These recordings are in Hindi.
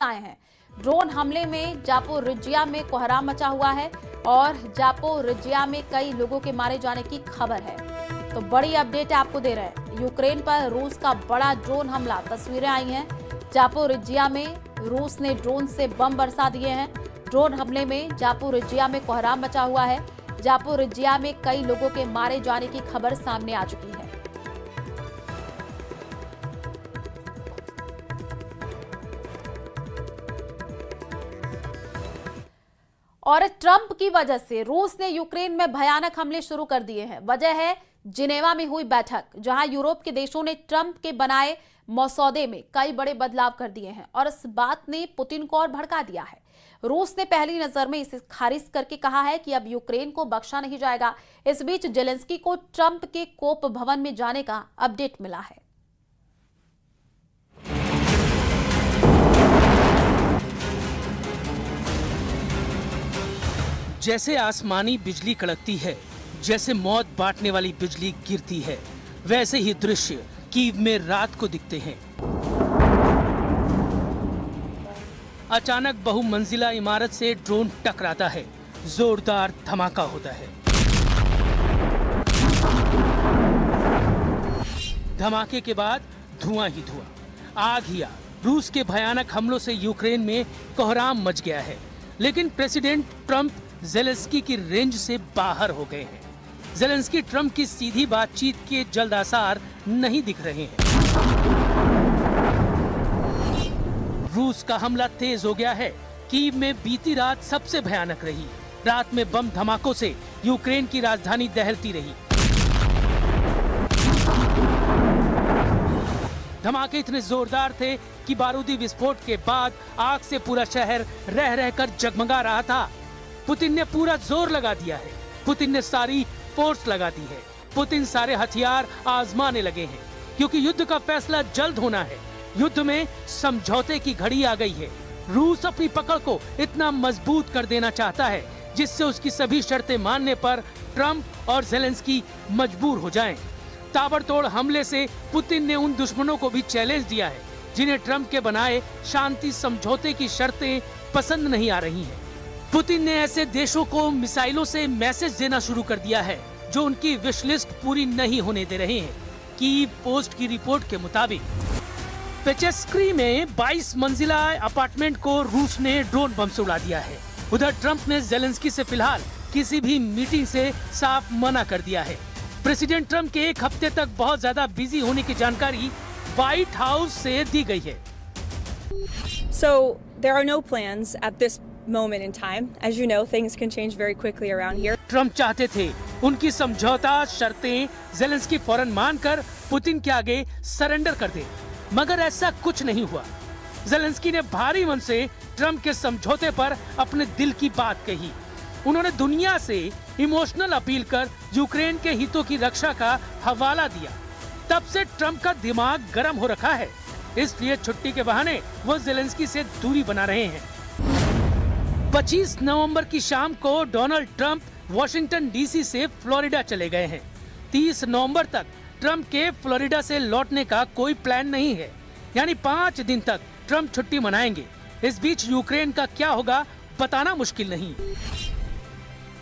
आए हैं। ड्रोन हमले में जापोरिजिया में कोहराम मचा हुआ है और जापोरिजिया में कई लोगों के मारे जाने की खबर है। तो बड़ी अपडेट आपको दे रहे हैं। यूक्रेन पर रूस का बड़ा ड्रोन हमला, तस्वीरें आई हैं। जापोरिजिया में रूस ने ड्रोन से बम बरसा दिए हैं। ड्रोन हमले में जापोरिजिया में कोहराम मचा हुआ है। जापोरिजिया में कई लोगों के मारे जाने की खबर सामने आ चुकी है। और ट्रंप की वजह से रूस ने यूक्रेन में भयानक हमले शुरू कर दिए हैं। वजह है जिनेवा में हुई बैठक, जहां यूरोप के देशों ने ट्रंप के बनाए मसौदे में कई बड़े बदलाव कर दिए हैं और इस बात ने पुतिन को और भड़का दिया है। रूस ने पहली नजर में इसे खारिज करके कहा है कि अब यूक्रेन को बख्शा नहीं जाएगा। इस बीच जेलेंस्की को ट्रंप के कोप भवन में जाने का अपडेट मिला है। जैसे आसमानी बिजली कड़कती है, जैसे मौत बांटने वाली बिजली गिरती है, वैसे ही दृश्य कीव में रात को दिखते हैं। अचानक बहुमंजिला इमारत से ड्रोन टकराता है, जोरदार धमाका होता है। धमाके के बाद धुआं ही धुआं, आग ही आग। रूस के भयानक हमलों से यूक्रेन में कोहराम मच गया है, लेकिन प्रेसिडेंट ट्रंप जेलेंस्की की रेंज से बाहर हो गए हैं। जेलेंस्की ट्रंप की सीधी बातचीत के जल्द आसार नहीं दिख रहे हैं। रूस का हमला तेज हो गया है। कीव में बीती रात सबसे भयानक रही। रात में बम धमाकों से यूक्रेन की राजधानी दहलती रही। धमाके इतने जोरदार थे कि बारूदी विस्फोट के बाद आग से पूरा शहर रह रहकर जगमगा रहा था। पुतिन ने पूरा जोर लगा दिया है। पुतिन ने सारी फोर्स लगा दी है। पुतिन सारे हथियार आजमाने लगे हैं, क्योंकि युद्ध का फैसला जल्द होना है। युद्ध में समझौते की घड़ी आ गई है। रूस अपनी पकड़ को इतना मजबूत कर देना चाहता है जिससे उसकी सभी शर्तें मानने पर ट्रंप और जेलेंस्की मजबूर हो जाएं। ताबड़तोड़ हमले से पुतिन ने उन दुश्मनों को भी चैलेंज दिया है जिन्हें ट्रंप के बनाए शांति समझौते की शर्तें पसंद नहीं आ रही हैं। पुतिन ने ऐसे देशों को मिसाइलों से मैसेज देना शुरू कर दिया है जो उनकी विश लिस्ट पूरी नहीं होने दे रहे हैं। कीव पोस्ट की रिपोर्ट के मुताबिक पेचेस्क्री में 22 मंजिला अपार्टमेंट को रूस ने ड्रोन बम से उड़ा दिया है। उधर ट्रंप ने जेलेंस्की से फिलहाल किसी भी मीटिंग से साफ मना कर दिया है। प्रेसिडेंट ट्रंप के एक हफ्ते तक बहुत ज्यादा बिजी होने की जानकारी व्हाइट हाउस से दी गई है। So there are no plans at this moment in time. As you know, things can change very quickly around here. Trump चाहते थे उनकी समझौता शर्तें जेलेंस्की फौरन मानकर पुतिन के आगे सरेंडर कर दे, मगर ऐसा कुछ नहीं हुआ। जेलेंस्की ने भारी मन से ट्रंप के समझौते पर अपने दिल की बात कही। उन्होंने दुनिया से इमोशनल अपील कर यूक्रेन के हितों की रक्षा का हवाला दिया। तब से ट्रंप का दिमाग गर्म हो रखा है, इसलिए छुट्टी के बहाने वो जेलेंस्की से दूरी बना रहे हैं। 25 नवंबर की शाम को डोनाल्ड ट्रंप वॉशिंगटन डीसी से फ्लोरिडा चले गए हैं। 30 नवंबर तक ट्रंप के फ्लोरिडा से लौटने का कोई प्लान नहीं है, यानी 5 दिन तक ट्रंप छुट्टी मनाएंगे। इस बीच यूक्रेन का क्या होगा बताना मुश्किल नहीं।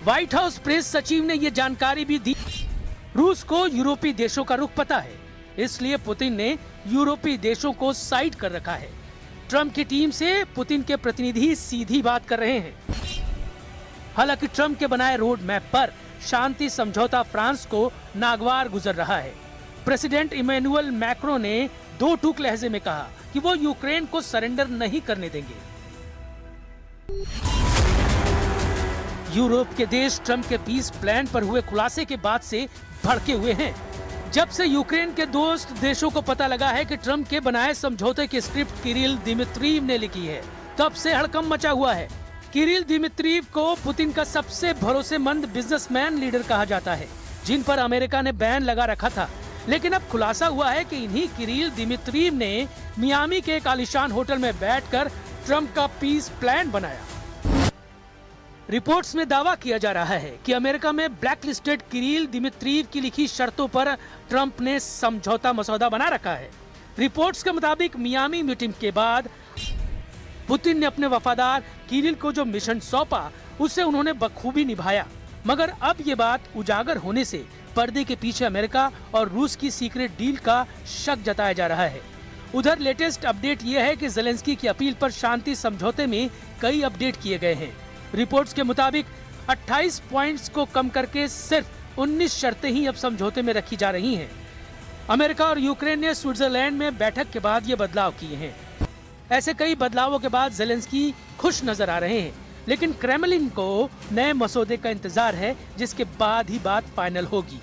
व्हाइट हाउस प्रेस सचिव ने ये जानकारी भी दी। रूस को यूरोपीय देशों का रुख पता है, इसलिए पुतिन ने यूरोपीय देशों को साइड कर रखा है। ट्रंप की टीम से पुतिन के प्रतिनिधि सीधी बात कर रहे हैं। हालांकि ट्रंप के बनाए रोड मैप पर शांति समझौता फ्रांस को नागवार गुजर रहा है। प्रेसिडेंट इमैनुअल मैक्रो ने दो टूक लहजे में कहा कि वो यूक्रेन को सरेंडर नहीं करने देंगे। यूरोप के देश ट्रंप के पीस प्लान पर हुए खुलासे के बाद से भड़के हुए हैं। जब से यूक्रेन के दोस्त देशों को पता लगा है कि ट्रंप के बनाए समझौते की स्क्रिप्ट किरिल दिमित्रीव ने लिखी है, तब से हड़कंप मचा हुआ है। किरिल दिमित्रीव को पुतिन का सबसे भरोसेमंद बिजनेसमैन लीडर कहा जाता है, जिन पर अमेरिका ने बैन लगा रखा था। लेकिन अब खुलासा हुआ है कि इन्हीं किरिल दिमित्रीव ने मियामी के एक आलीशान होटल में बैठकर ट्रंप का पीस प्लान बनाया। रिपोर्ट्स में दावा किया जा रहा है कि अमेरिका में ब्लैकलिस्टेड किरिल दिमित्रीव की लिखी शर्तों पर ट्रंप ने समझौता मसौदा बना रखा है। रिपोर्ट्स के मुताबिक मियामी मीटिंग के बाद पुतिन ने अपने वफादार किरिल को जो मिशन सौंपा उसे उन्होंने बखूबी निभाया, मगर अब ये बात उजागर होने से पर्दे के पीछे अमेरिका और रूस की सीक्रेट डील का शक जताया जा रहा है। उधर लेटेस्ट अपडेट ये है कि ज़ेलेंस्की की अपील पर शांति समझौते में कई अपडेट किए गए हैं। रिपोर्ट्स के मुताबिक 28 पॉइंट्स को कम करके सिर्फ 19 शर्तें ही अब समझौते में रखी जा रही हैं। अमेरिका और यूक्रेन ने स्विट्जरलैंड में बैठक के बाद ये बदलाव किए हैं। ऐसे कई बदलावों के बाद ज़ेलेंस्की खुश नजर आ रहे हैं, लेकिन क्रेमलिन को नए मसौदे का इंतजार है, जिसके बाद ही बात फाइनल होगी।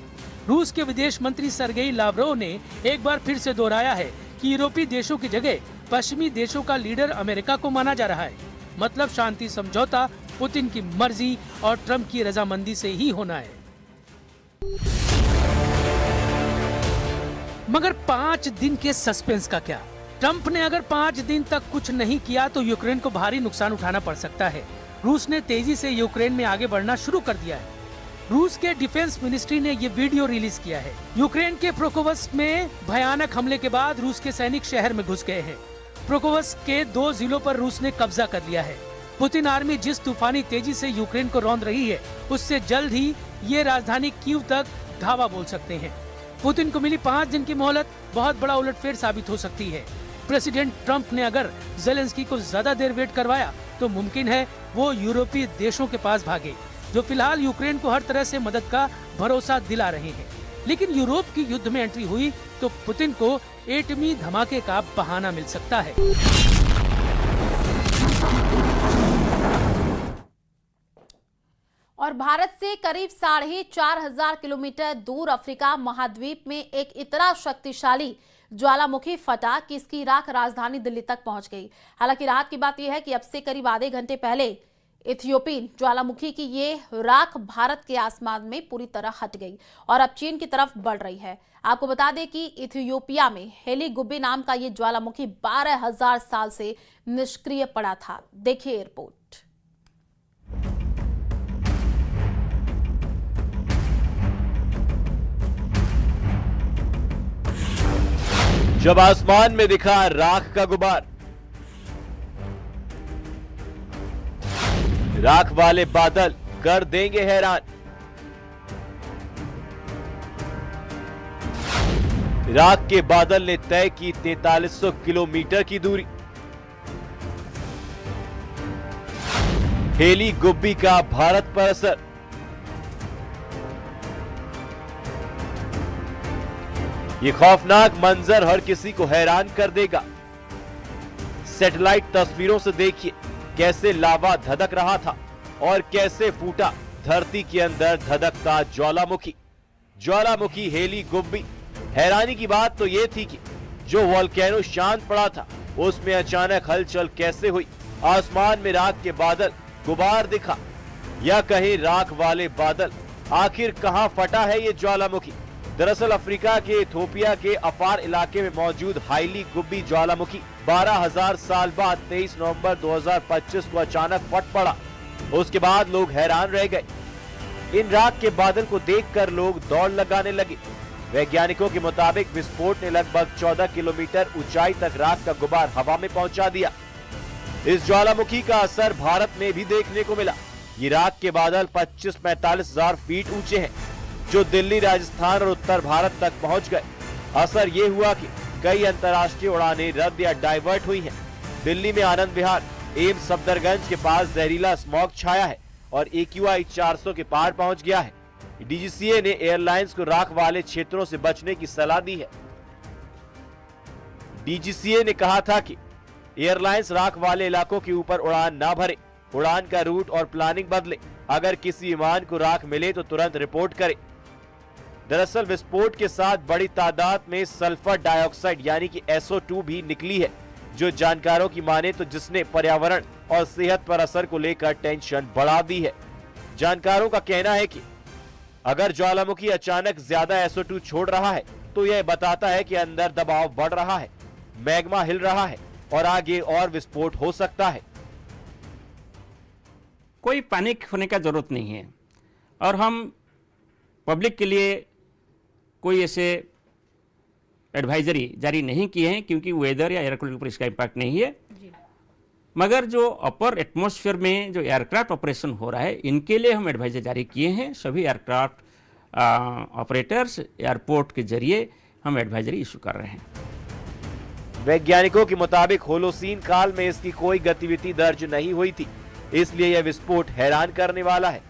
रूस के विदेश मंत्री सर्गेई लावरोव ने एक बार फिर से दोहराया है कि यूरोपीय देशों की जगह पश्चिमी देशों का लीडर अमेरिका को माना जा रहा है। मतलब शांति समझौता पुतिन की मर्जी और ट्रंप की रजामंदी से ही होना है। मगर 5 दिन के सस्पेंस का क्या? ट्रंप ने अगर 5 दिन तक कुछ नहीं किया तो यूक्रेन को भारी नुकसान उठाना पड़ सकता है। रूस ने तेजी से यूक्रेन में आगे बढ़ना शुरू कर दिया है। रूस के डिफेंस मिनिस्ट्री ने ये वीडियो रिलीज किया है। यूक्रेन के प्रोकोवस्क में भयानक हमले के बाद रूस के सैनिक शहर में घुस गए हैं। प्रोकोवस्क के 2 जिलों पर रूस ने कब्जा कर लिया है। पुतिन आर्मी जिस तूफानी तेजी से यूक्रेन को रौंद रही है, उससे जल्द ही ये राजधानी कीव तक धावा बोल सकते हैं। पुतिन को मिली 5 दिन की मोहलत बहुत बड़ा उलटफेर साबित हो सकती है। प्रेसिडेंट ट्रंप ने अगर ज़ेलेंस्की को ज्यादा देर वेट करवाया तो मुमकिन है वो यूरोपीय देशों के पास भागे, जो फिलहाल यूक्रेन को हर तरह से मदद का भरोसा दिला रहे हैं। लेकिन यूरोप की युद्ध में एंट्री हुई तो पुतिन को एटमी धमाके का बहाना मिल सकता है। और भारत से करीब 4,500 किलोमीटर दूर अफ्रीका महाद्वीप में एक इतना शक्तिशाली ज्वालामुखी फटा कि इसकी राख राजधानी दिल्ली तक पहुंच गई। हालांकि राहत की बात यह है कि अब से करीब आधे घंटे पहले इथियोपियन ज्वालामुखी की ये राख भारत के आसमान में पूरी तरह हट गई और अब चीन की तरफ बढ़ रही है। आपको बता दें कि इथियोपिया में हेली गुब्बी नाम का ये ज्वालामुखी 12,000 साल से निष्क्रिय पड़ा था। देखिए रिपोर्ट। जब आसमान में दिखा राख का गुबार, राख वाले बादल कर देंगे हैरान। राख के बादल ने तय की 4300 किलोमीटर की दूरी। हेली गुब्बी का भारत पर असर। ये खौफनाक मंजर हर किसी को हैरान कर देगा। सैटेलाइट तस्वीरों से देखिए कैसे लावा धधक रहा था और कैसे फूटा धरती के अंदर धधकता ज्वालामुखी। ज्वालामुखी हेली गुब्बी। हैरानी की बात तो यह थी कि जो वोल्केनो शांत पड़ा था उसमें अचानक हलचल कैसे हुई। आसमान में राख के बादल, गुबार दिखा या कहीं राख वाले बादल। आखिर कहां फटा है ये ज्वालामुखी? दरअसल अफ्रीका के इथियोपिया के अफार इलाके में मौजूद हाईली गुब्बी ज्वालामुखी 12,000 साल बाद 23 नवंबर 2025 को अचानक फट पड़ा। उसके बाद लोग हैरान रह गए। इन राख के बादल को देखकर लोग दौड़ लगाने लगे। वैज्ञानिकों के मुताबिक विस्फोट ने लगभग 14 किलोमीटर ऊंचाई तक राख का गुबार हवा में पहुंचा दिया। इस ज्वालामुखी का असर भारत में भी देखने को मिला। ये राख के बादल 25-45 हजार फीट ऊंचे हैं, जो दिल्ली, राजस्थान और उत्तर भारत तक पहुंच गए। असर ये हुआ कि कई अंतर्राष्ट्रीय उड़ानें रद्द या डाइवर्ट हुई हैं। दिल्ली में आनंद विहार, एम्स सफदरगंज के पास जहरीला स्मॉग छाया है और AQI 400 के पार पहुंच गया है। DGCA ने एयरलाइंस को राख वाले क्षेत्रों से बचने की सलाह दी है। DGCA ने कहा था कि एयरलाइंस राख वाले इलाकों के ऊपर उड़ान ना भरे, उड़ान का रूट और प्लानिंग बदले। अगर किसी विमान को राख मिले तो तुरंत रिपोर्ट करे। दरअसल विस्फोट के साथ बड़ी तादाद में सल्फर डाइऑक्साइड यानी कि SO2 भी निकली है, जो जानकारों की माने तो जिसने पर्यावरण और सेहत पर असर को लेकर टेंशन बढ़ा दी है। जानकारों का कहना है कि अगर ज्वालामुखी अचानक ज्यादा SO2 छोड़ रहा है तो यह बताता है कि अंदर दबाव बढ़ रहा है, मैग्मा हिल रहा है और आगे और विस्फोट हो सकता है। कोई पैनिक होने का जरूरत नहीं है और हम पब्लिक के लिए कोई ऐसे एडवाइजरी जारी नहीं किए हैं, क्योंकि वेदर या एयर क्वालिटी पर इसका इम्पैक्ट नहीं है। मगर जो अपर एटमॉस्फेयर में जो एयरक्राफ्ट ऑपरेशन हो रहा है, इनके लिए हम एडवाइजर जारी किए हैं। सभी एयरक्राफ्ट ऑपरेटर्स एयरपोर्ट के जरिए हम एडवाइजरी इशू कर रहे हैं। वैज्ञानिकों के मुताबिक होलोसीन काल में इसकी कोई गतिविधि दर्ज नहीं हुई थी, इसलिए यह विस्फोट हैरान करने वाला है।